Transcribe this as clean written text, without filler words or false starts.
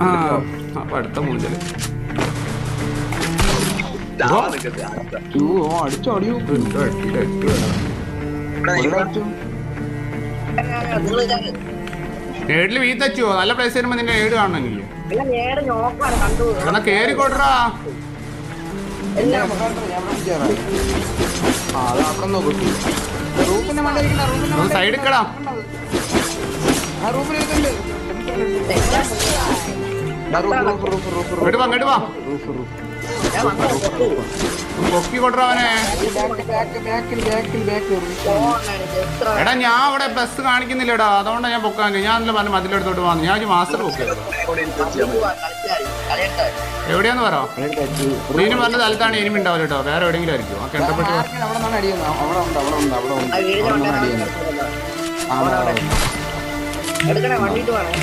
ആ അപ്പൊ അടുത്ത മൂഞ്ചല് അടിച്ചോ അടിയോ ഏടില് വീത്തച്ചോ നല്ല പ്രൈസ് വരുമ്പോ നിന്റെ ഏട് കാണണമെന്നില്ലേ എന്നാ കേറി കൊടുറാ സൈഡ് ഇക്കടാ ഇങ്ങോട്ട് വാ പൊക്കി കൊടുറവനെ. എടാ ഞാൻ അവിടെ ബസ് കാണിക്കുന്നില്ലടാ, അതുകൊണ്ടാണ് ഞാൻ പൊക്കാൻ. ഞാൻ പറഞ്ഞ മതിലെടുത്തോട്ട് വന്നു. ഞാൻ മാസ്റ്റർ പൊക്കി. എവിടെയാന്ന് പറ. നീനും പറഞ്ഞ സ്ഥലത്താണ് ഇനിമി ഉണ്ടാവില്ല കേട്ടോ, വേറെ എവിടെയെങ്കിലും ആയിരിക്കും. ഓക്കെ എടുക്കണേ വണ്ടിട്ട് വേണേ.